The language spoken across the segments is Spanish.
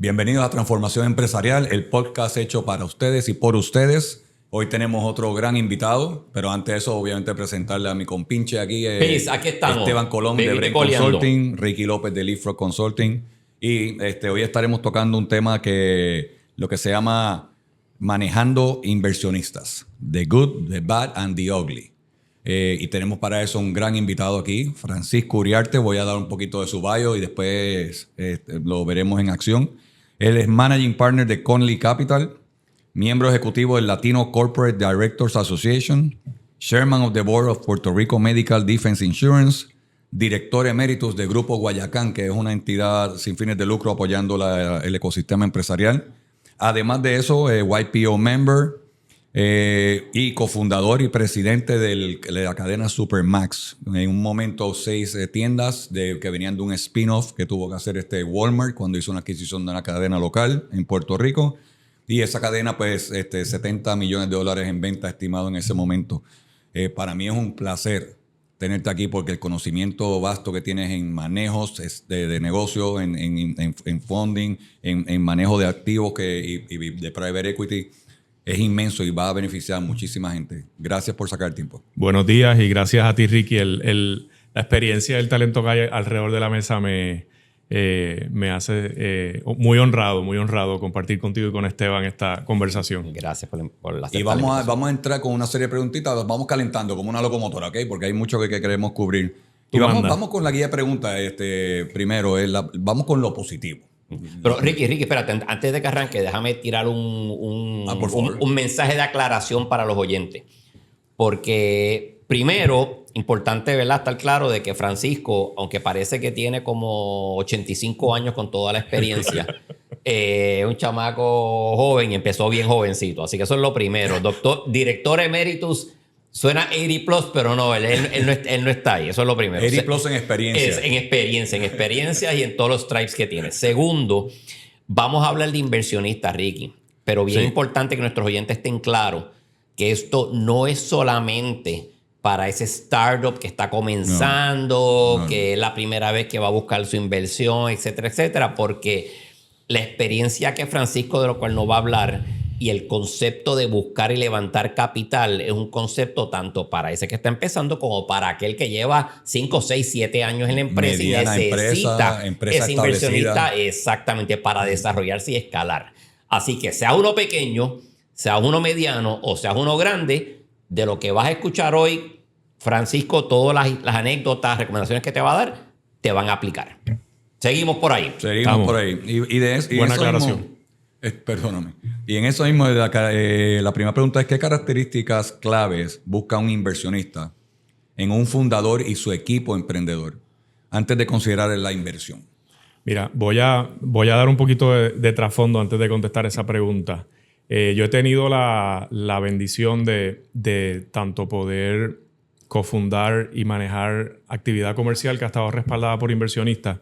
Bienvenidos a Transformación Empresarial, el podcast hecho para ustedes y por ustedes. Hoy tenemos otro gran invitado, pero antes de eso, obviamente, presentarle a mi compinche aquí, Aquí estamos. Esteban Colón de Brain Consulting, Ricky López de Leapfrog Consulting. Y hoy estaremos tocando un tema que lo que se llama manejando inversionistas, the good, the bad and the ugly. Y tenemos para eso un gran invitado aquí, Francisco Uriarte. Voy a dar un poquito de su bio y después lo veremos en acción. Él es Managing Partner de Conley Capital, miembro ejecutivo del Latino Corporate Directors Association, Chairman of the Board of Puerto Rico Medical Defense Insurance, director emeritus de Grupo Guayacán, que es una entidad sin fines de lucro apoyando el ecosistema empresarial. Además de eso, YPO member y cofundador y presidente de la cadena Supermax. En un momento 6 tiendas que venían de un spin-off que tuvo que hacer Walmart cuando hizo una adquisición de una cadena local en Puerto Rico. Y esa cadena, pues, $70 millones en venta estimado en ese momento. Para mí es un placer tenerte aquí porque el conocimiento vasto que tienes en manejos de negocio, en funding, en manejo de activos y de private equity es inmenso y va a beneficiar a muchísima gente. Gracias por sacar el tiempo. Buenos días y gracias a ti, Ricky. La experiencia del talento que hay alrededor de la mesa me hace muy honrado compartir contigo y con Esteban esta conversación. Gracias por la Y vamos a entrar con una serie de preguntitas. Vamos calentando como una locomotora, ¿ok? Porque hay mucho que queremos cubrir. Y vamos con la guía de preguntas primero. Vamos con lo positivo. Pero Ricky, espérate, antes de que arranque, déjame tirar un mensaje de aclaración para los oyentes. Porque primero, importante, ¿verdad?, estar claro de que Francisco, aunque parece que tiene como 85 años con toda la experiencia, es un chamaco joven y empezó bien jovencito. Así que eso es lo primero. Director emeritus. Suena 80 plus, pero no, él no está ahí. Eso es lo primero. 80 plus en experiencia. En experiencia y en todos los stripes que tiene. Segundo, vamos a hablar de inversionistas, Ricky. Pero bien importante que nuestros oyentes estén claros que esto no es solamente para ese startup que está comenzando, que es la primera vez que va a buscar su inversión, etcétera, etcétera. Porque la experiencia que Francisco, de lo cual nos va a hablar, y el concepto de buscar y levantar capital es un concepto tanto para ese que está empezando como para aquel que lleva 5, 6, 7 años en la empresa mediana y necesita empresa ese inversionista exactamente para desarrollarse y escalar. Así que sea uno pequeño, sea uno mediano o sea uno grande, de lo que vas a escuchar hoy, Francisco, todas las anécdotas, recomendaciones que te va a dar, te van a aplicar. Seguimos por ahí. Buena aclaración. Perdóname. Y en eso mismo, la primera pregunta es: ¿qué características claves busca un inversionista en un fundador y su equipo emprendedor antes de considerar la inversión? Mira, voy a dar un poquito de trasfondo antes de contestar esa pregunta. Yo he tenido la bendición de tanto poder cofundar y manejar actividad comercial que ha estado respaldada por inversionistas,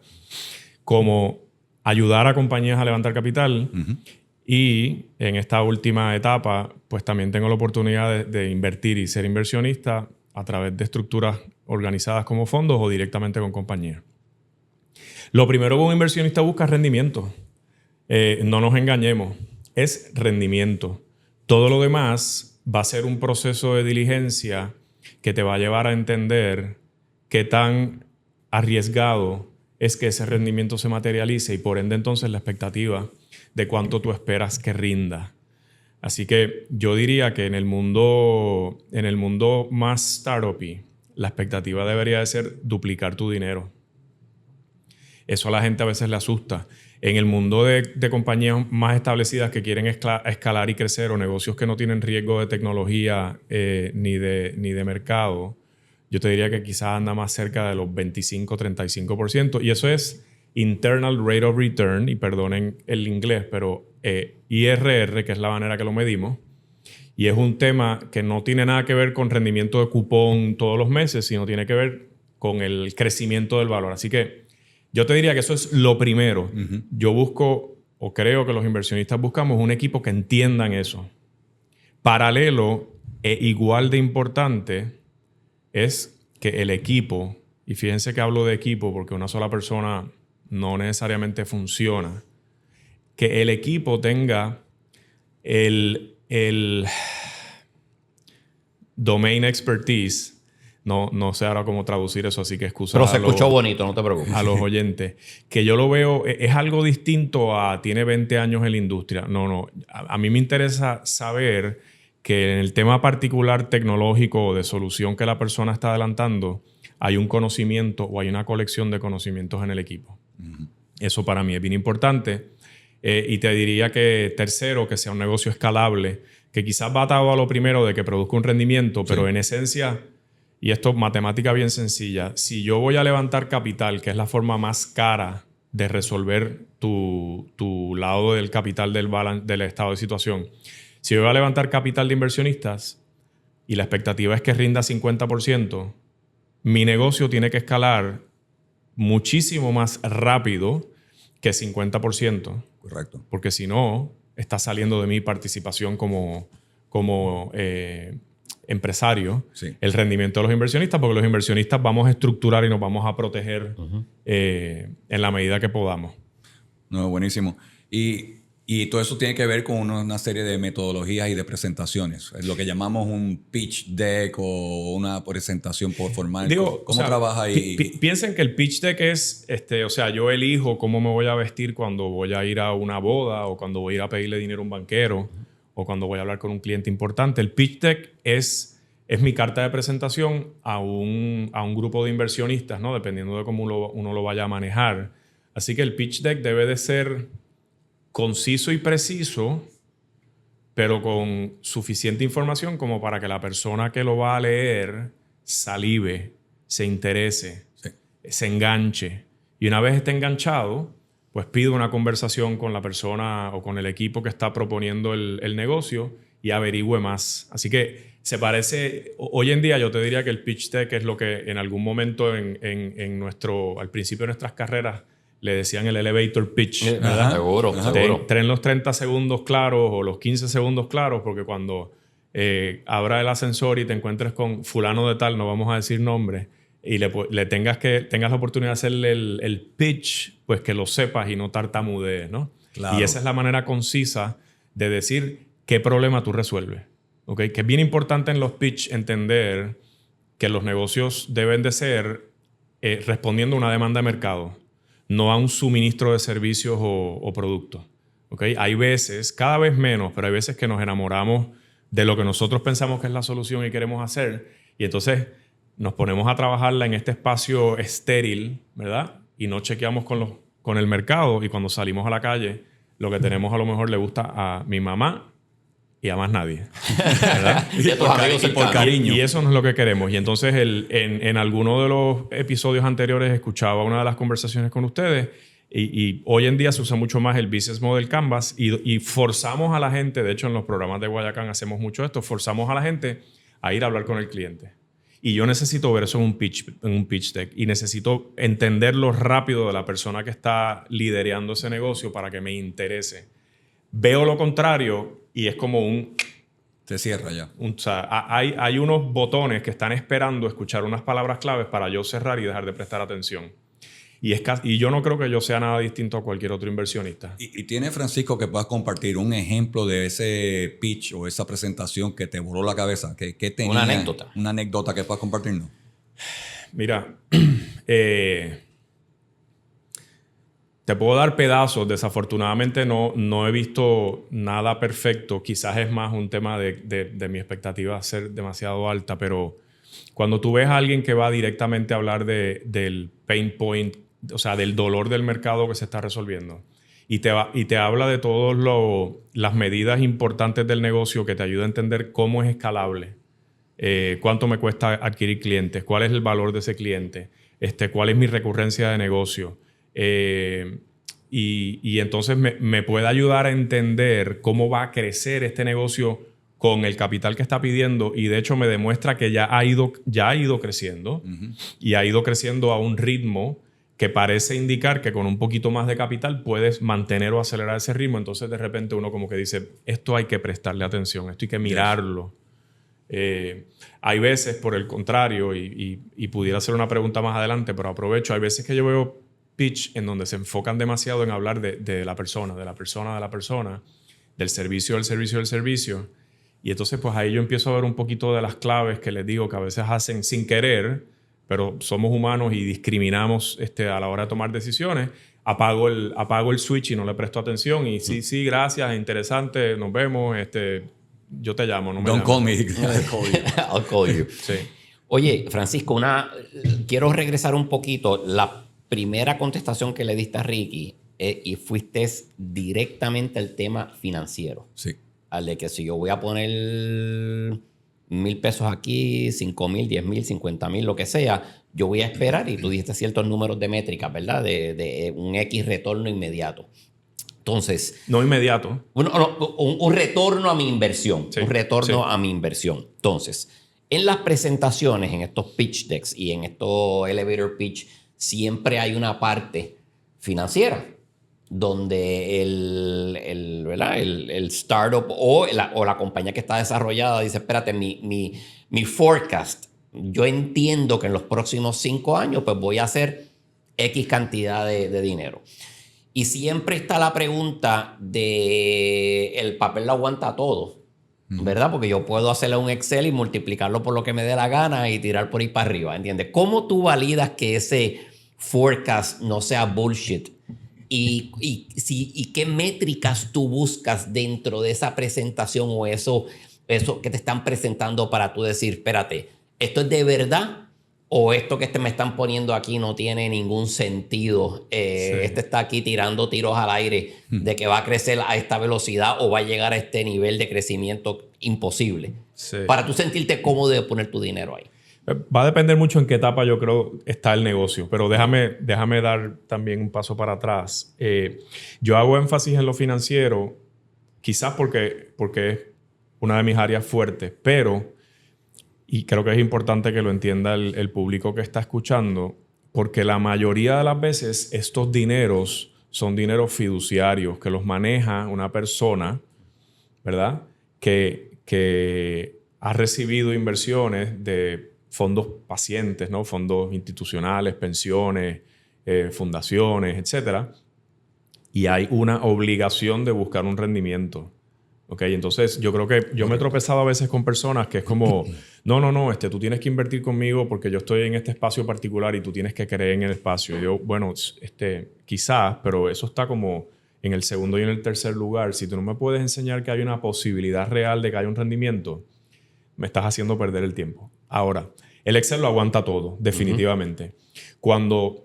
como ayudar a compañías a levantar capital. Uh-huh. Y en esta última etapa, pues también tengo la oportunidad de invertir y ser inversionista a través de estructuras organizadas como fondos o directamente con compañías. Lo primero que un inversionista busca es rendimiento. No nos engañemos, es rendimiento. Todo lo demás va a ser un proceso de diligencia que te va a llevar a entender qué tan arriesgado es que ese rendimiento se materialice y por ende entonces la expectativa de cuánto tú esperas que rinda. Así que yo diría que en el mundo más startup-y, la expectativa debería de ser duplicar tu dinero. Eso a la gente a veces le asusta. En el mundo de compañías más establecidas que quieren escalar y crecer, o negocios que no tienen riesgo de tecnología ni de mercado, yo te diría que quizás anda más cerca de los 25-35%. Y eso es Internal Rate of Return, y perdonen el inglés, pero IRR, que es la manera que lo medimos. Y es un tema que no tiene nada que ver con rendimiento de cupón todos los meses, sino tiene que ver con el crecimiento del valor. Así que yo te diría que eso es lo primero. Uh-huh. Yo busco, o creo que los inversionistas buscamos, un equipo que entiendan eso. Paralelo e igual de importante es que el equipo, y fíjense que hablo de equipo porque una sola persona no necesariamente funciona, que el equipo tenga el domain expertise. No sé ahora cómo traducir eso, así que excusa. Pero se escuchó bonito, no te preocupes. A los oyentes. Que yo lo veo, es algo distinto a tiene 20 años en la industria. No. A mí me interesa saber que en el tema particular tecnológico o de solución que la persona está adelantando, hay un conocimiento o hay una colección de conocimientos en el equipo. Eso para mí es bien importante. Y te diría que tercero, que sea un negocio escalable, que quizás va atado a lo primero de que produzca un rendimiento, pero en esencia... Y esto es matemática bien sencilla. Si yo voy a levantar capital, que es la forma más cara de resolver tu lado del capital del estado de situación. Si yo voy a levantar capital de inversionistas y la expectativa es que rinda 50%, mi negocio tiene que escalar muchísimo más rápido que 50%. Correcto. Porque si no, está saliendo de mi participación como empresario, el rendimiento de los inversionistas, porque los inversionistas vamos a estructurar y nos vamos a proteger en la medida que podamos. No, buenísimo. Y todo eso tiene que ver con una serie de metodologías y de presentaciones. Es lo que llamamos un pitch deck o una presentación por formal. ¿Cómo trabaja ahí? Piensen que el pitch deck es, yo elijo cómo me voy a vestir cuando voy a ir a una boda o cuando voy a ir a pedirle dinero a un banquero o cuando voy a hablar con un cliente importante. El pitch deck es mi carta de presentación a un grupo de inversionistas, ¿no? Dependiendo de cómo uno lo vaya a manejar. Así que el pitch deck debe de ser conciso y preciso, pero con suficiente información como para que la persona que lo va a leer salive, se interese, se enganche. Y una vez esté enganchado, pues pide una conversación con la persona o con el equipo que está proponiendo el negocio y averigüe más. Así que se parece... Hoy en día yo te diría que el pitch deck es lo que en algún momento al principio de nuestras carreras le decían el elevator pitch, ¿verdad? Seguro. Ten los 30 segundos claros o los 15 segundos claros, porque cuando abra el ascensor y te encuentres con fulano de tal, no vamos a decir nombre, y le tengas la oportunidad de hacerle el pitch, pues que lo sepas y no tartamudees, ¿no? Claro. Y esa es la manera concisa de decir qué problema tú resuelves. ¿Okay? Que es bien importante en los pitch entender que los negocios deben de ser respondiendo a una demanda de mercado, no a un suministro de servicios o productos. ¿Okay? Hay veces, cada vez menos, pero hay veces que nos enamoramos de lo que nosotros pensamos que es la solución y queremos hacer, y entonces nos ponemos a trabajarla en este espacio estéril, ¿verdad? Y no chequeamos con el mercado, y cuando salimos a la calle, lo que tenemos a lo mejor le gusta a mi mamá y a más nadie, ¿verdad? por cariño. Y eso no es lo que queremos. Y entonces en alguno de los episodios anteriores escuchaba una de las conversaciones con ustedes y hoy en día se usa mucho más el Business Model Canvas y forzamos a la gente, de hecho en los programas de Guayacán hacemos mucho esto, forzamos a la gente a ir a hablar con el cliente. Y yo necesito ver eso en un pitch deck y necesito entenderlo rápido de la persona que está liderando ese negocio para que me interese. Veo lo contrario y es como se cierra ya. O sea, hay unos botones que están esperando escuchar unas palabras claves para yo cerrar y dejar de prestar atención. Y yo no creo que yo sea nada distinto a cualquier otro inversionista. ¿Y tiene, Francisco, que puedas compartir un ejemplo de ese pitch o esa presentación que te voló la cabeza? ¿Qué tenía? Una anécdota. Una anécdota que puedas compartirnos. Mira, te puedo dar pedazos. Desafortunadamente no he visto nada perfecto. Quizás es más un tema de mi expectativa ser demasiado alta, pero cuando tú ves a alguien que va directamente a hablar del pain point, o sea, del dolor del mercado que se está resolviendo, y te habla de todas las medidas importantes del negocio que te ayuda a entender cómo es escalable, cuánto me cuesta adquirir clientes, cuál es el valor de ese cliente, cuál es mi recurrencia de negocio, y entonces me puede ayudar a entender cómo va a crecer este negocio con el capital que está pidiendo, y de hecho me demuestra que ya ha ido creciendo, y ha ido creciendo a un ritmo que parece indicar que con un poquito más de capital puedes mantener o acelerar ese ritmo. Entonces de repente uno como que dice, esto hay que prestarle atención, esto hay que mirarlo. Hay veces, por el contrario, y pudiera hacer una pregunta más adelante, pero aprovecho, hay veces que yo veo pitch en donde se enfocan demasiado en hablar de la persona, del servicio. Y entonces pues ahí yo empiezo a ver un poquito de las claves que les digo que a veces hacen sin querer, pero somos humanos y discriminamos a la hora de tomar decisiones. Apago el switch y no le presto atención. Y sí, gracias, interesante, nos vemos, yo te llamo. No me Don't call me. I'll call you. Sí. Oye, Francisco, quiero regresar un poquito. La primera contestación que le diste a Ricky y fuiste directamente al tema financiero. Sí. Al de que si yo voy a poner 1,000 pesos aquí, 5,000, 10,000, 50,000, lo que sea, yo voy a esperar, y tú dijiste ciertos números de métricas, ¿verdad? De un X retorno inmediato. Entonces... No inmediato. Un retorno a mi inversión. Sí, un retorno sí. a mi inversión. Entonces, en las presentaciones, en estos pitch decks y en estos elevator pitch, siempre hay una parte financiera donde el startup o la compañía que está desarrollada dice, espérate, mi forecast, yo entiendo que en los próximos 5 años pues voy a hacer X cantidad de dinero. Y siempre está la pregunta de el papel lo aguanta todo, ¿verdad? Porque yo puedo hacerle un Excel y multiplicarlo por lo que me dé la gana y tirar por ahí para arriba, ¿entiendes? ¿Cómo tú validas que ese forecast no sea bullshit? ¿Y qué métricas tú buscas dentro de esa presentación o eso que te están presentando para tú decir, espérate, ¿esto es de verdad? ¿O esto que me están poniendo aquí no tiene ningún sentido? Sí. Está aquí tirando tiros al aire de que va a crecer a esta velocidad o va a llegar a este nivel de crecimiento imposible. Sí. Para tú sentirte cómodo de poner tu dinero ahí. Va a depender mucho en qué etapa yo creo está el negocio, pero déjame dar también un paso para atrás. Yo hago énfasis en lo financiero, quizás porque es una de mis áreas fuertes, pero, y creo que es importante que lo entienda el público que está escuchando, porque la mayoría de las veces estos dineros son dineros fiduciarios que los maneja una persona, ¿verdad? Que ha recibido inversiones de fondos pacientes, ¿no? Fondos institucionales, pensiones, fundaciones, etc. Y hay una obligación de buscar un rendimiento. ¿Ok? Entonces, yo creo que yo me he tropezado a veces con personas que es como, no, tú tienes que invertir conmigo porque yo estoy en este espacio particular y tú tienes que creer en el espacio. Y yo, bueno, quizás, pero eso está como en el segundo y en el tercer lugar. Si tú no me puedes enseñar que hay una posibilidad real de que haya un rendimiento, me estás haciendo perder el tiempo. Ahora, el Excel lo aguanta todo, definitivamente. Cuando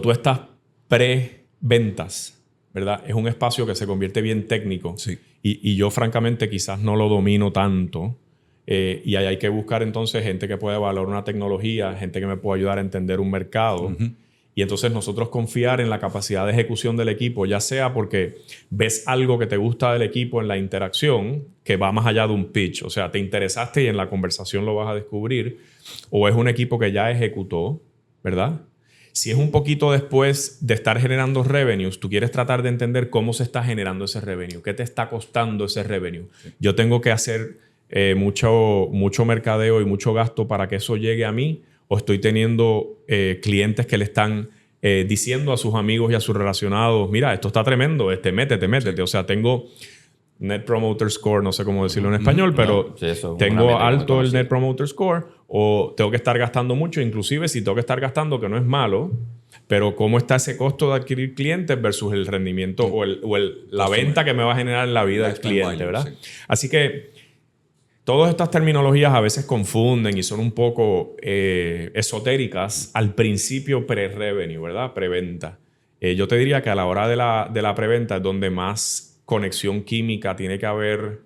tú estás pre-ventas, ¿verdad? Es un espacio que se convierte bien técnico. Sí. Y yo, francamente, quizás no lo domino tanto. Y ahí hay que buscar, entonces, gente que pueda evaluar una tecnología, gente que me pueda ayudar a entender un mercado. Y entonces nosotros confiar en la capacidad de ejecución del equipo, ya sea porque ves algo que te gusta del equipo en la interacción, que va más allá de un pitch. O sea, te interesaste y en la conversación lo vas a descubrir. O es un equipo que ya ejecutó, ¿verdad? Si es un poquito después de estar generando revenues, tú quieres tratar de entender cómo se está generando ese revenue. ¿Qué te está costando ese revenue? Sí. Yo tengo que hacer mucho mercadeo y mucho gasto para que eso llegue a mí, o estoy teniendo clientes que le están diciendo a sus amigos y a sus relacionados, mira, esto está tremendo, métete. Sí. O sea, tengo Net Promoter Score, no sé cómo decirlo en español, pero tengo alto el Net Promoter Score, o tengo que estar gastando mucho, inclusive si tengo que estar gastando, que no es malo, pero cómo está ese costo de adquirir clientes versus el rendimiento o la venta que me va a generar en la vida del cliente, ¿verdad? Sí. Así que todas estas terminologías a veces confunden y son un poco esotéricas al principio pre-revenue, ¿verdad? Preventa. Yo te diría que a la hora de la preventa es donde más conexión química tiene que haber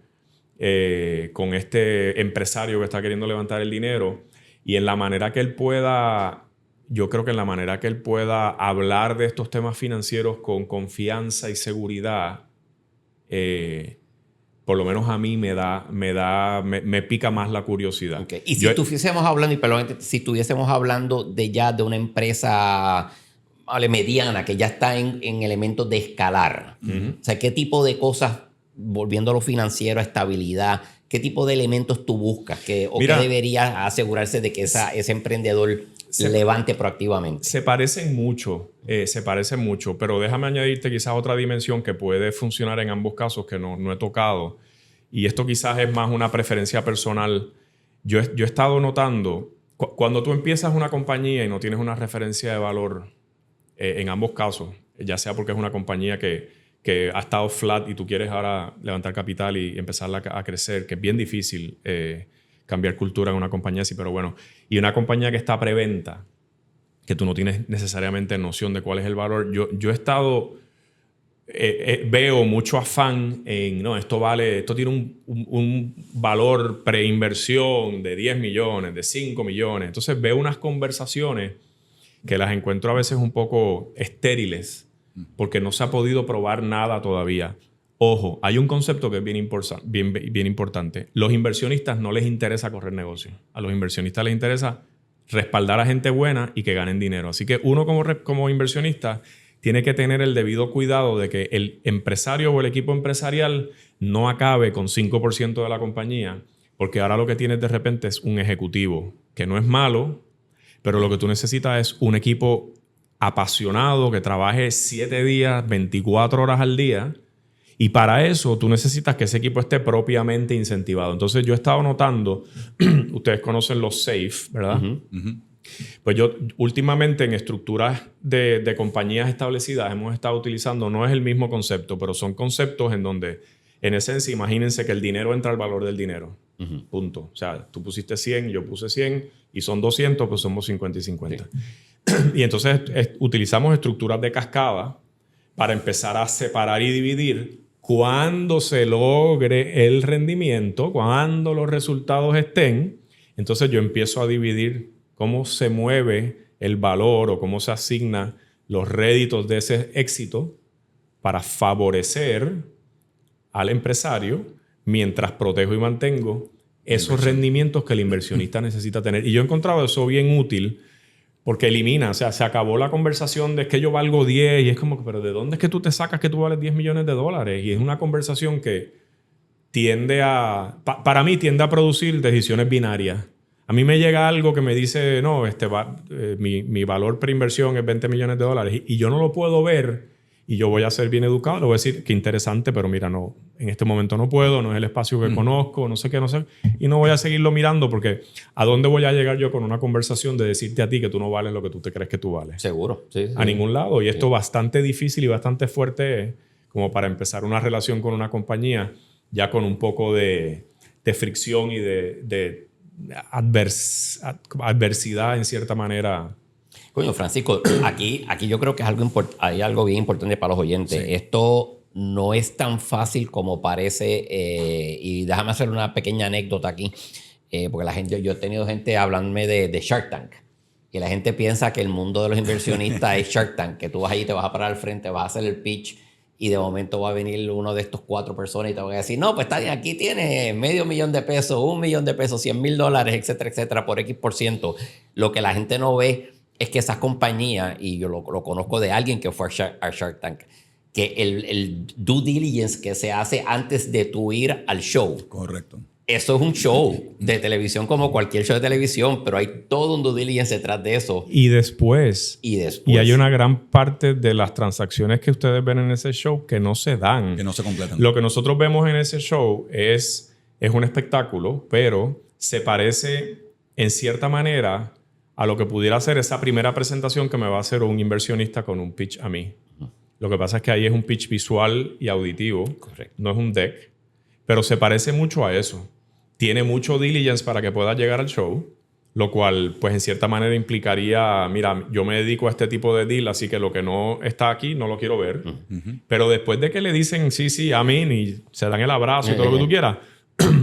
con este empresario que está queriendo levantar el dinero, y en la manera que él pueda, yo creo que en la manera que él pueda hablar de estos temas financieros con confianza y seguridad, por lo menos a mí me pica más la curiosidad. Okay. Y si estuviésemos hablando, y perdón, si estuviésemos hablando de una empresa mediana que ya está en elementos de escalar, o sea, ¿qué tipo de cosas, volviendo a lo financiero, a estabilidad, qué tipo de elementos tú buscas? ¿Qué debería asegurarse de que ese emprendedor levante proactivamente. Se parecen mucho, pero déjame añadirte quizás otra dimensión que puede funcionar en ambos casos que no he tocado. Y esto quizás es más una preferencia personal. Yo he estado notando, cuando tú empiezas una compañía y no tienes una referencia de valor, en ambos casos, ya sea porque es una compañía que ha estado flat y tú quieres ahora levantar capital y empezarla a crecer, que es bien difícil cambiar cultura en una compañía así, pero bueno, y una compañía que está a preventa, que tú no tienes necesariamente noción de cuál es el valor. Yo he estado... veo mucho afán en, no, esto tiene un valor preinversión de 10 millones, de 5 millones. Entonces veo unas conversaciones que las encuentro a veces un poco estériles porque no se ha podido probar nada todavía. Ojo, hay un concepto que es bien importante. Los inversionistas no les interesa correr negocio. A los inversionistas les interesa respaldar a gente buena y que ganen dinero. Así que uno como inversionista tiene que tener el debido cuidado de que el empresario o el equipo empresarial no acabe con 5% de la compañía, porque ahora lo que tienes de repente es un ejecutivo, que no es malo, pero lo que tú necesitas es un equipo apasionado que trabaje 7 días, 24 horas al día, y para eso tú necesitas que ese equipo esté propiamente incentivado. Entonces yo he estado notando, ustedes conocen los SAFE, ¿verdad? Pues yo últimamente en estructuras de compañías establecidas hemos estado utilizando, no es el mismo concepto, pero son conceptos en donde, en esencia, imagínense que el dinero entra al valor del dinero. Punto. O sea, tú pusiste 100, yo puse 100 y son 200, pues somos 50 y 50. Sí. Y entonces utilizamos estructuras de cascada para empezar a separar y dividir cuando se logre el rendimiento, cuando los resultados estén. Entonces yo empiezo a dividir cómo se mueve el valor o cómo se asigna los réditos de ese éxito para favorecer al empresario mientras protejo y mantengo esos rendimientos que el inversionista necesita tener. Y yo he encontrado eso bien útil porque elimina, o sea, se acabó la conversación de que yo valgo 10 y es como, pero ¿de dónde es que tú te sacas que tú vales 10 millones de dólares? Y es una conversación que tiende a, para mí tiende a producir decisiones binarias. A mí me llega algo que me dice, no, mi valor preinversión es 20 millones de dólares y yo no lo puedo ver y yo voy a ser bien educado, le voy a decir, qué interesante, pero mira, no, en este momento no puedo, no es el espacio que conozco, no sé qué, y no voy a seguirlo mirando porque ¿a dónde voy a llegar yo con una conversación de decirte a ti que tú no vales lo que tú te crees que tú vales? Seguro, sí. A ningún lado. Y esto bastante difícil y bastante fuerte como para empezar una relación con una compañía ya con un poco de fricción y de adversidad en cierta manera. Coño, Francisco, aquí yo creo que es hay algo bien importante para los oyentes. Sí. Esto no es tan fácil como parece y déjame hacer una pequeña anécdota aquí porque la gente, yo he tenido gente hablándome de Shark Tank y la gente piensa que el mundo de los inversionistas es Shark Tank, que tú vas allí, te vas a parar al frente, vas a hacer el pitch y de momento va a venir uno de estos 4 personas y te va a decir, no, pues está bien, aquí tienes $500,000 pesos, $1,000,000 pesos, $100,000, etcétera, etcétera, por X%. Lo que la gente no ve es que esas compañías, y yo lo conozco de alguien que fue a Shark Tank, que el due diligence que se hace antes de tú ir al show. Correcto. Eso es un show de televisión como cualquier show de televisión, pero hay todo un due diligence detrás de eso. Y después. Y hay una gran parte de las transacciones que ustedes ven en ese show que no se dan. Que no se completan. Lo que nosotros vemos en ese show es un espectáculo, pero se parece en cierta manera a lo que pudiera ser esa primera presentación que me va a hacer un inversionista con un pitch a mí. Lo que pasa es que ahí es un pitch visual y auditivo. Correcto. No es un deck, pero se parece mucho a eso. Tiene mucho diligence para que pueda llegar al show, lo cual, pues, en cierta manera implicaría, mira, yo me dedico a este tipo de deal, así que lo que no está aquí no lo quiero ver. Pero después de que le dicen sí, amén, y se dan el abrazo y todo lo que tú quieras,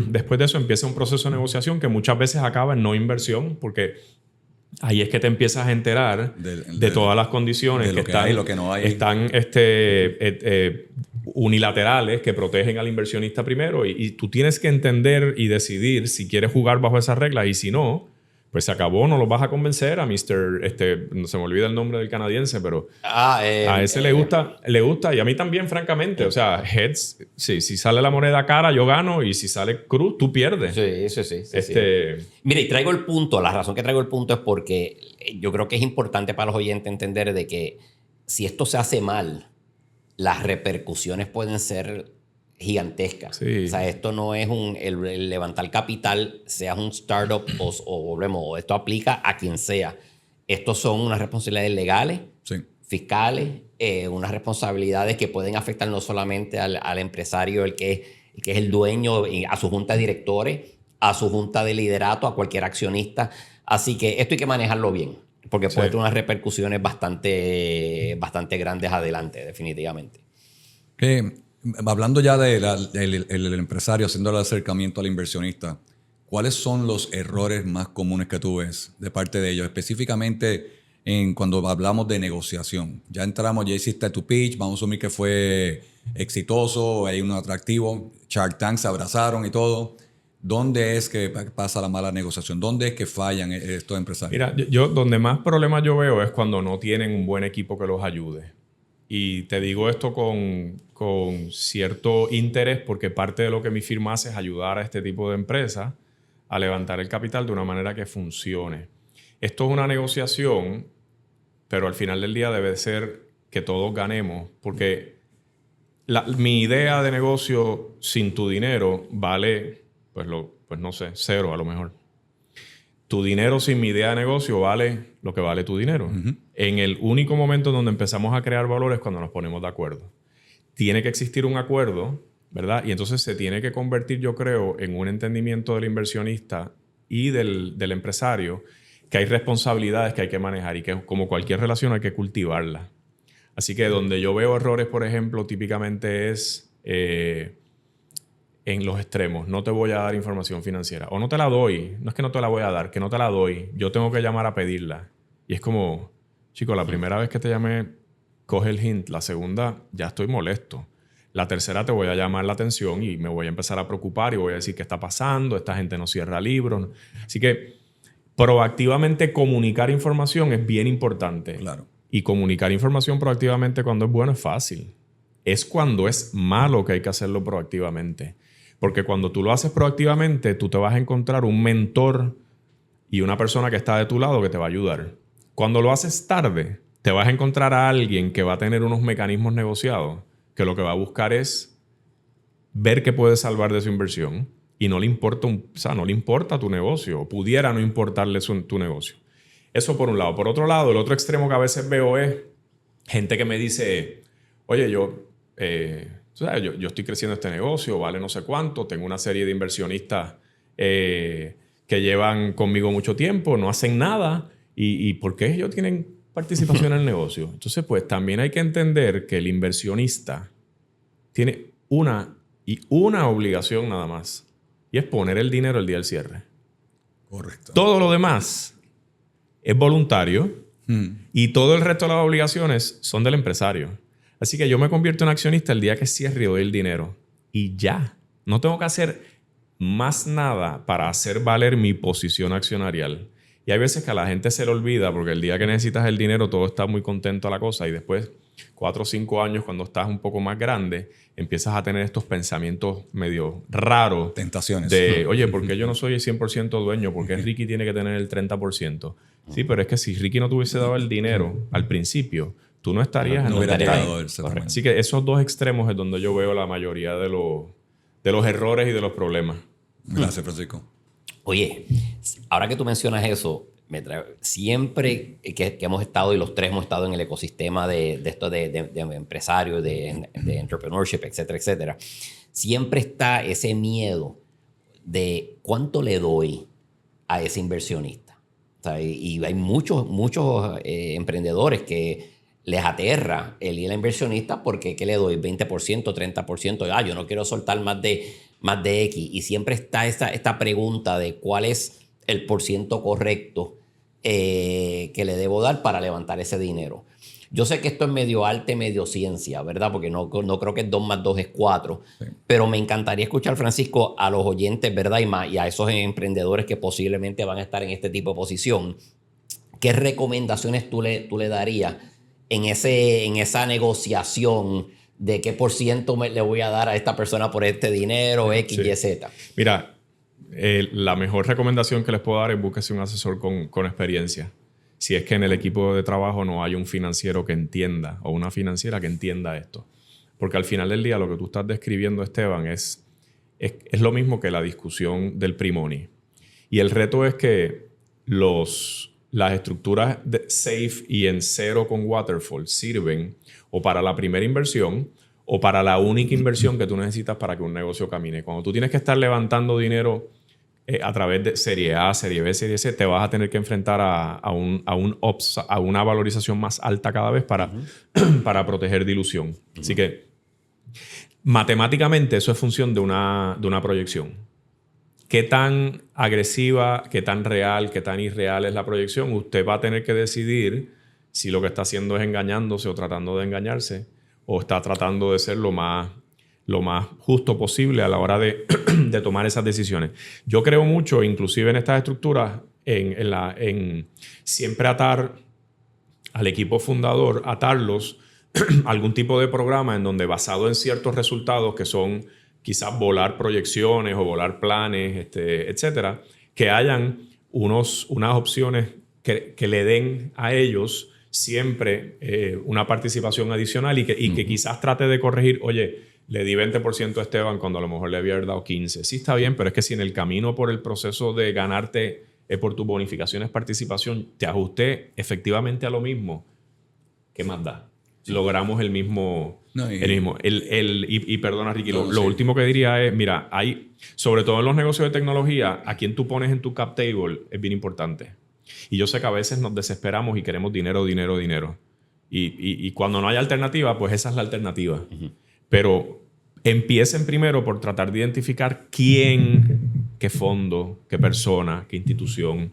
después de eso empieza un proceso de negociación que muchas veces acaba en no inversión, porque ahí es que te empiezas a enterar de todas las condiciones que están, hay, lo que no hay. Están unilaterales que protegen al inversionista primero y tú tienes que entender y decidir si quieres jugar bajo esas reglas y si no, pues se acabó, no los vas a convencer a Mr. No se me olvida el nombre del canadiense, pero a ese le gusta y a mí también, francamente. O sea, heads, sí, si sale la moneda cara, yo gano, y si sale cruz, tú pierdes. Sí. Mira, y traigo el punto, la razón que traigo el punto es porque yo creo que es importante para los oyentes entender de que si esto se hace mal, las repercusiones pueden ser gigantescas. Sí. O sea, esto no es el levantar capital, seas un startup o esto aplica a quien sea. Estos son unas responsabilidades legales, fiscales, unas responsabilidades que pueden afectar no solamente al empresario, el que es el dueño, a su junta de directores, a su junta de liderato, a cualquier accionista. Así que esto hay que manejarlo bien, porque puede tener unas repercusiones bastante grandes adelante, definitivamente. Hablando ya del empresario haciendo el acercamiento al inversionista, ¿cuáles son los errores más comunes que tú ves de parte de ellos? Específicamente cuando hablamos de negociación. Ya entramos, ya hiciste tu pitch, vamos a asumir que fue exitoso, hay un atractivo, Shark Tank se abrazaron y todo. ¿Dónde es que pasa la mala negociación? ¿Dónde es que fallan estos empresarios? Mira, yo donde más problemas yo veo es cuando no tienen un buen equipo que los ayude. Y te digo esto con cierto interés, porque parte de lo que mi firma hace es ayudar a este tipo de empresas a levantar el capital de una manera que funcione. Esto es una negociación, pero al final del día debe ser que todos ganemos, porque mi idea de negocio sin tu dinero vale, pues no sé, 0 a lo mejor. Tu dinero sin mi idea de negocio vale lo que vale tu dinero. Uh-huh. En el único momento donde empezamos a crear valor es cuando nos ponemos de acuerdo. Tiene que existir un acuerdo, ¿verdad? Y entonces se tiene que convertir, yo creo, en un entendimiento del inversionista y del empresario, que hay responsabilidades que hay que manejar y que, como cualquier relación, hay que cultivarla. Así que donde yo veo errores, por ejemplo, típicamente es en los extremos. No te voy a dar información financiera. O no te la doy. No es que no te la voy a dar, que no te la doy. Yo tengo que llamar a pedirla. Y es como, chico, la primera vez que te llamé, coge el hint. La segunda, ya estoy molesto. La tercera, te voy a llamar la atención y me voy a empezar a preocupar y voy a decir qué está pasando. Esta gente no cierra libros. Así que proactivamente comunicar información es bien importante. Claro. Y comunicar información proactivamente cuando es bueno es fácil. Es cuando es malo que hay que hacerlo proactivamente. Porque cuando tú lo haces proactivamente, tú te vas a encontrar un mentor y una persona que está de tu lado que te va a ayudar. Cuando lo haces tarde, te vas a encontrar a alguien que va a tener unos mecanismos negociados, que lo que va a buscar es ver qué puede salvar de su inversión y no le importa, no le importa tu negocio, o pudiera no importarle tu negocio. Eso por un lado. Por otro lado, el otro extremo que a veces veo es gente que me dice, oye, yo estoy creciendo este negocio, vale no sé cuánto, tengo una serie de inversionistas que llevan conmigo mucho tiempo, no hacen nada, ¿y por qué ellos tienen participación en el negocio? Entonces, pues también hay que entender que el inversionista tiene una obligación nada más, y es poner el dinero el día del cierre. Correcto. Todo lo demás es voluntario y todo el resto de las obligaciones son del empresario. Así que yo me convierto en accionista el día que cierre y doy el dinero. Y ya. No tengo que hacer más nada para hacer valer mi posición accionarial. Y hay veces que a la gente se le olvida porque el día que necesitas el dinero todo está muy contento a la cosa y después 4 o 5 años cuando estás un poco más grande empiezas a tener estos pensamientos medio raros. Tentaciones. De, oye, ¿por qué yo no soy el 100% dueño? ¿Por qué Ricky tiene que tener el 30%? Sí, pero es que si Ricky no te hubiese dado el dinero al principio, tú no estarías en donde estás. Así que esos dos extremos es donde yo veo la mayoría de los errores y de los problemas. Gracias, Francisco. Oye, ahora que tú mencionas eso, siempre que hemos estado, y los tres hemos estado en el ecosistema de esto de empresarios, de entrepreneurship, etcétera, etcétera, siempre está ese miedo de cuánto le doy a ese inversionista. O sea, y hay muchos emprendedores que les aterra el ir al inversionista porque ¿qué le doy? 20%, 30%. Yo no quiero soltar más de X. Y siempre está esta pregunta de cuál es el % correcto que le debo dar para levantar ese dinero. Yo sé que esto es medio arte, medio ciencia, ¿verdad? Porque no creo que 2 más 2 es 4. Sí. Pero me encantaría escuchar, Francisco, a los oyentes, ¿verdad? Y a esos emprendedores que posiblemente van a estar en este tipo de posición. ¿Qué recomendaciones tú le darías en esa negociación de qué por ciento le voy a dar a esta persona por este dinero, X, sí. Y, Z? Mira, la mejor recomendación que les puedo dar es búsquese un asesor con experiencia. Si es que en el equipo de trabajo no hay un financiero que entienda o una financiera que entienda esto. Porque al final del día lo que tú estás describiendo, Esteban, es lo mismo que la discusión del pre-money. Y el reto es que las estructuras de SAFE y en cero con Waterfall sirven o para la primera inversión o para la única inversión que tú necesitas para que un negocio camine. Cuando tú tienes que estar levantando dinero a través de Serie A, Serie B, Serie C, te vas a tener que enfrentar a una valorización más alta cada vez para proteger dilución. Así que matemáticamente eso es función de una proyección. ¿Qué tan agresiva, qué tan real, qué tan irreal es la proyección? Usted va a tener que decidir si lo que está haciendo es engañándose o tratando de engañarse o está tratando de ser lo más justo posible a la hora de tomar esas decisiones. Yo creo mucho, inclusive en estas estructuras, en siempre atar al equipo fundador, atarlos a algún tipo de programa en donde basado en ciertos resultados que son quizás volar proyecciones o volar planes, etcétera, que hayan unas opciones que le den a ellos siempre una participación adicional y que quizás trate de corregir, oye, le di 20% a Esteban cuando a lo mejor le había dado 15%. Sí está bien, pero es que si en el camino por el proceso de ganarte por tus bonificaciones participación te ajusté efectivamente a lo mismo, ¿qué más da? Logramos el mismo... Y perdona, Ricky, lo último que diría es, mira, sobre todo en los negocios de tecnología, a quien tú pones en tu cap table es bien importante. Y yo sé que a veces nos desesperamos y queremos dinero. Y cuando no hay alternativa, pues esa es la alternativa. Uh-huh. Pero empiecen primero por tratar de identificar quién, qué fondo, qué persona, qué institución.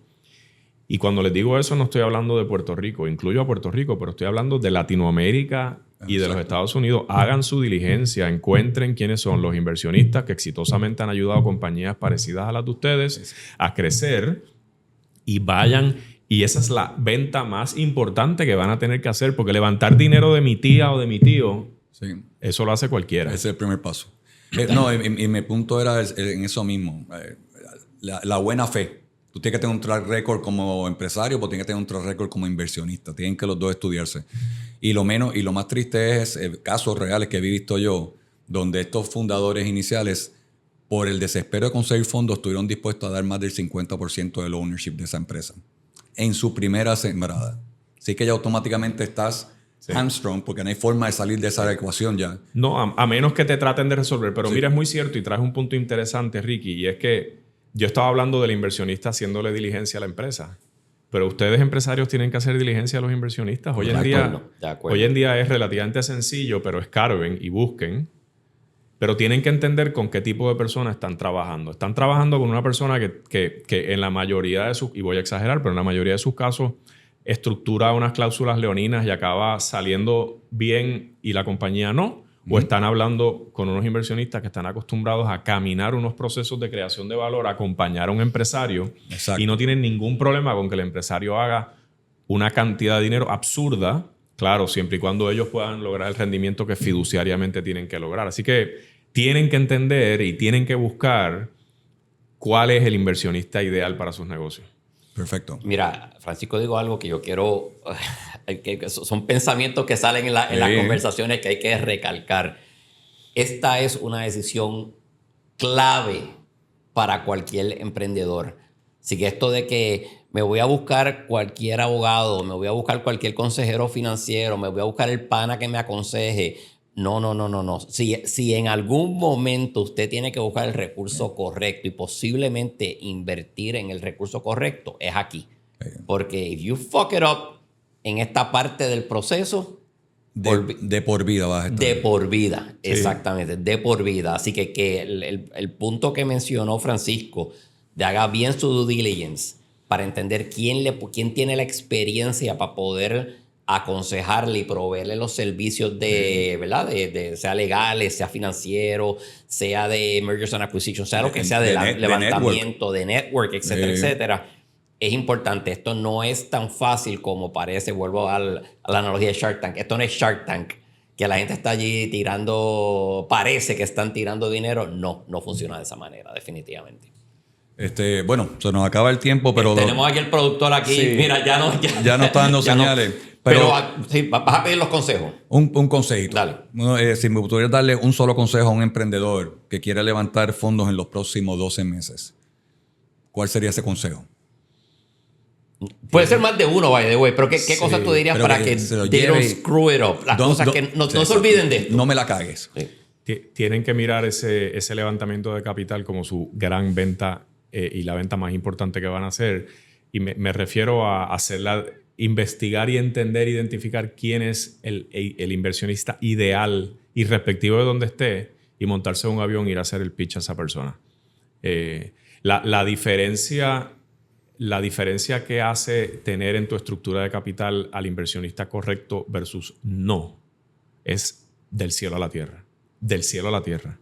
Y cuando les digo eso, no estoy hablando de Puerto Rico, incluyo a Puerto Rico, pero estoy hablando de Latinoamérica y de los Estados Unidos. Hagan su diligencia, encuentren quiénes son los inversionistas que exitosamente han ayudado a compañías parecidas a las de ustedes a crecer y vayan. Y esa es la venta más importante que van a tener que hacer, porque levantar dinero de mi tía o de mi tío, sí, eso lo hace cualquiera. Ese es el primer paso. Y mi punto era en eso mismo, la buena fe. Tú tienes que tener un track record como empresario, pero tienes que tener un track record como inversionista. Tienen que los dos estudiarse. Y lo más triste es casos reales que he visto yo, donde estos fundadores iniciales, por el desespero de conseguir fondos, estuvieron dispuestos a dar más del 50% del ownership de esa empresa en su primera sembrada. Así que ya automáticamente estás hamstrung, porque no hay forma de salir de esa ecuación ya. No, a menos que te traten de resolver. Pero mira, es muy cierto y traes un punto interesante, Ricky, y es que yo estaba hablando del inversionista haciéndole diligencia a la empresa. Pero ustedes, empresarios, tienen que hacer diligencia a los inversionistas. Hoy en día es relativamente sencillo, pero escarben y busquen. Pero tienen que entender con qué tipo de persona están trabajando. Están trabajando con una persona que en la mayoría de sus... Y voy a exagerar, pero en la mayoría de sus casos estructura unas cláusulas leoninas y acaba saliendo bien y la compañía no. O están hablando con unos inversionistas que están acostumbrados a caminar unos procesos de creación de valor, a acompañar a un empresario. Exacto. Y no tienen ningún problema con que el empresario haga una cantidad de dinero absurda, claro, siempre y cuando ellos puedan lograr el rendimiento que fiduciariamente tienen que lograr. Así que tienen que entender y tienen que buscar cuál es el inversionista ideal para sus negocios. Perfecto. Mira, Francisco, digo algo que yo quiero... que son pensamientos que salen en las conversaciones que hay que recalcar. Esta es una decisión clave para cualquier emprendedor. Así que esto de que me voy a buscar cualquier abogado, me voy a buscar cualquier consejero financiero, me voy a buscar el pana que me aconseje. No. Si en algún momento usted tiene que buscar el recurso correcto y posiblemente invertir en el recurso correcto, es aquí. Porque if you fuck it up en esta parte del proceso... De por vida vas a estar. De por vida, sí. Exactamente, de por vida. Así que el punto que mencionó Francisco, de haga bien su due diligence, para entender quién tiene la experiencia para poder aconsejarle y proveerle los servicios de, ¿verdad? Sea legales, sea financiero, sea de mergers and acquisitions, sea lo que sea, de levantamiento, de network, etcétera, etcétera. Es importante. Esto no es tan fácil como parece. Vuelvo a la analogía de Shark Tank. Esto no es Shark Tank, que la gente está allí parece que están tirando dinero. No funciona de esa manera, definitivamente. Bueno, se nos acaba el tiempo, pero... Tenemos aquí el productor aquí. Sí, mira, ya no está dando señales. Pero sí, vas a pedir los consejos. Un consejito. Dale. Si me pudieras darle un solo consejo a un emprendedor que quiera levantar fondos en los próximos 12 meses, ¿cuál sería ese consejo? Puede ser más de uno, by the way, pero ¿qué cosas tú dirías para que they don't screw it up? Las cosas que no se olviden de esto. No me la cagues. Sí. Tienen que mirar ese levantamiento de capital como su gran venta y la venta más importante que van a hacer. Y me refiero a investigar y entender, identificar quién es el inversionista ideal y respectivo de donde esté y montarse en un avión e ir a hacer el pitch a esa persona. La diferencia que hace tener en tu estructura de capital al inversionista correcto versus no es del cielo a la tierra. Del cielo a la tierra.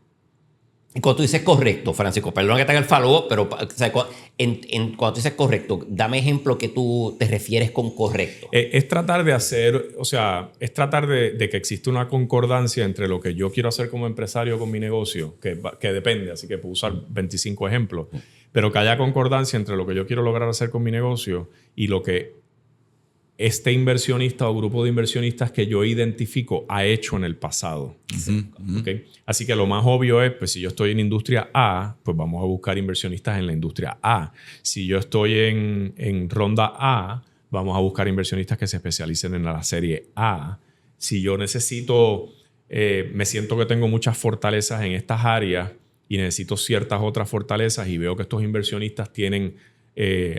Y cuando tú dices correcto, Francisco, perdón que te haga el follow-up, pero o sea, cuando tú dices correcto, dame ejemplo que tú te refieres con correcto. Es tratar de hacer, o sea, es tratar de que existe una concordancia entre lo que yo quiero hacer como empresario con mi negocio, que depende, así que puedo usar 25 ejemplos, pero que haya concordancia entre lo que yo quiero lograr hacer con mi negocio y lo que este inversionista o grupo de inversionistas que yo identifico ha hecho en el pasado. ¿Okay? Así que lo más obvio es, pues si yo estoy en industria A, pues vamos a buscar inversionistas en la industria A. Si yo estoy en ronda A, vamos a buscar inversionistas que se especialicen en la serie A. Si yo necesito, me siento que tengo muchas fortalezas en estas áreas y necesito ciertas otras fortalezas y veo que estos inversionistas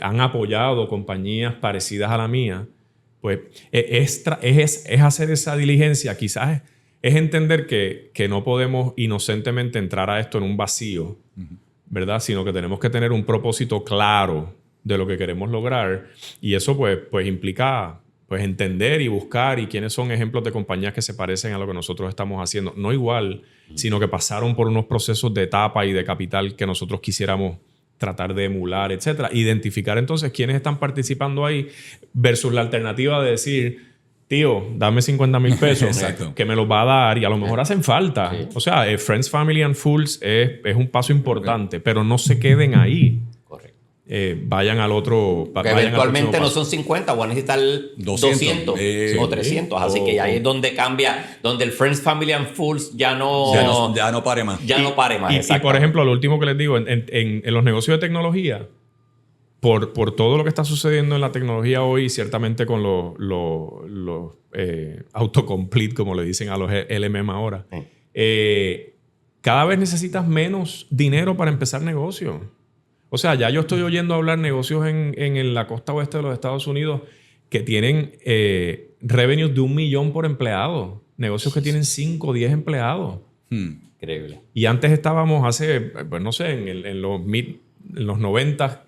han apoyado compañías parecidas a la mía, pues es hacer esa diligencia. Quizás es entender que no podemos inocentemente entrar a esto en un vacío, ¿verdad? Sino que tenemos que tener un propósito claro de lo que queremos lograr. Y eso pues implica pues, entender y buscar y quiénes son ejemplos de compañías que se parecen a lo que nosotros estamos haciendo. No igual, sino que pasaron por unos procesos de etapa y de capital que nosotros quisiéramos tratar de emular, etcétera. Identificar entonces quiénes están participando ahí versus la alternativa de decir, tío, dame 50 mil pesos que me los va a dar y a lo mejor hacen falta. Sí. O sea, Friends, Family and Fools es un paso importante, pero no se queden ahí. Correcto. Vayan al otro. Porque eventualmente no son 50, van a necesitar 200 o 300. Así que ahí es donde cambia, donde el Friends, Family and Fools ya no pare más. Ya no pare más. Y por ejemplo, lo último que les digo, en los negocios de tecnología, por todo lo que está sucediendo en la tecnología hoy, ciertamente con los autocomplete, como le dicen a los LMM ahora, cada vez necesitas menos dinero para empezar negocios. O sea, ya yo estoy oyendo hablar negocios en la costa oeste de los Estados Unidos que tienen revenues de $1 millón por empleado. Negocios que tienen 5 o 10 empleados. Increíble. Y antes estábamos pues no sé, en los 90,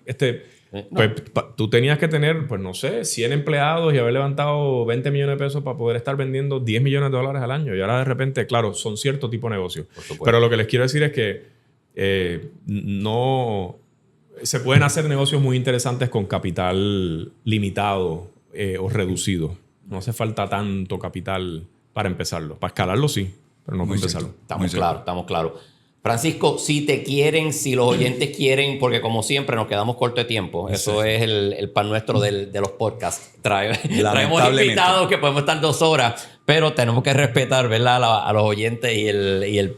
pues tú tenías que tener, pues no sé, 100 empleados y haber levantado 20 millones de pesos para poder estar vendiendo $10 millones al año. Y ahora de repente, claro, son cierto tipo de negocios. Pero lo que les quiero decir es que no... Se pueden hacer negocios muy interesantes con capital limitado o reducido. No hace falta tanto capital para empezarlo. Para escalarlo sí, pero no para empezarlo. Estamos claros. Francisco, si te quieren, si los oyentes quieren, porque como siempre nos quedamos corto de tiempo. Eso es el pan nuestro de los podcasts. Traemos invitados que podemos estar 2 horas, pero tenemos que respetar, ¿verdad? A los oyentes y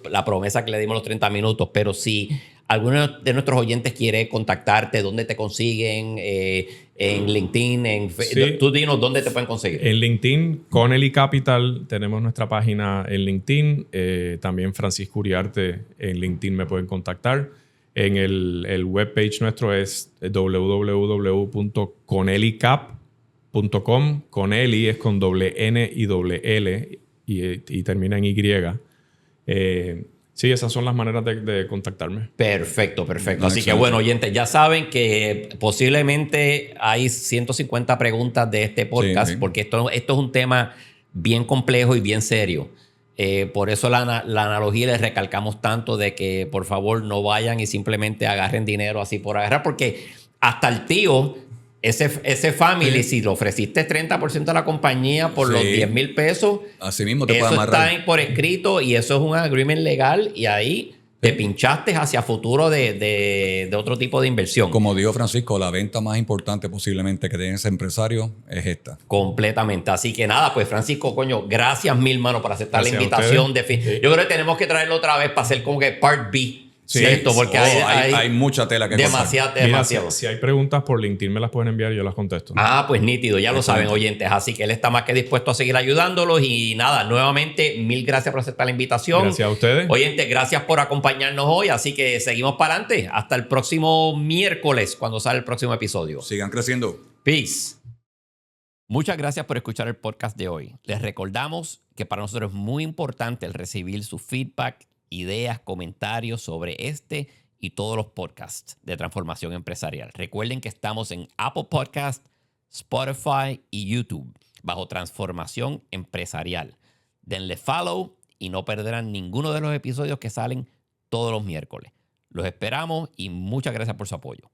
la promesa que le dimos los 30 minutos. Pero si alguno de nuestros oyentes quiere contactarte, ¿dónde te consiguen? En LinkedIn, sí. Tú dinos dónde te pueden conseguir. En LinkedIn, Connelly Capital, tenemos nuestra página en LinkedIn. También Francisco Uriarte en LinkedIn me pueden contactar. En el webpage nuestro es www.connellycap.com. Connelly es con doble N y doble L y termina en Y. Sí, esas son las maneras de contactarme. Perfecto. Así que bueno, oyentes, ya saben que posiblemente hay 150 preguntas de este podcast, porque esto es un tema bien complejo y bien serio. Por eso la analogía les recalcamos tanto de que por favor no vayan y simplemente agarren dinero así por agarrar, porque hasta el tío, ese family, si le ofreciste 30% a la compañía por los 10,000 pesos, así mismo te puede eso amarrar. está por escrito y eso es un agreement legal y ahí te pinchaste hacia futuro de otro tipo de inversión. Como dijo Francisco, la venta más importante posiblemente que tiene ese empresario es esta. Completamente. Así que nada, pues Francisco, coño, gracias mil, mano, por aceptar Gracias la invitación. sí. Yo creo que tenemos que traerlo otra vez para hacer como que part B. Sí, esto, porque hay mucha tela que demasiado. Mira, si hay preguntas por LinkedIn me las pueden enviar y yo las contesto. Pues nítido, ya lo saben, oyentes. Así que él está más que dispuesto a seguir ayudándolos. Y nada, nuevamente, mil gracias por aceptar la invitación. Gracias a ustedes. Oyentes, gracias por acompañarnos hoy. Así que seguimos para adelante. Hasta el próximo miércoles, cuando sale el próximo episodio. Sigan creciendo. Peace. Muchas gracias por escuchar el podcast de hoy. Les recordamos que para nosotros es muy importante el recibir su feedback, ideas, comentarios sobre este y todos los podcasts de Transformación Empresarial. Recuerden que estamos en Apple Podcast, Spotify y YouTube bajo Transformación Empresarial. Denle follow y no perderán ninguno de los episodios que salen todos los miércoles. Los esperamos y muchas gracias por su apoyo.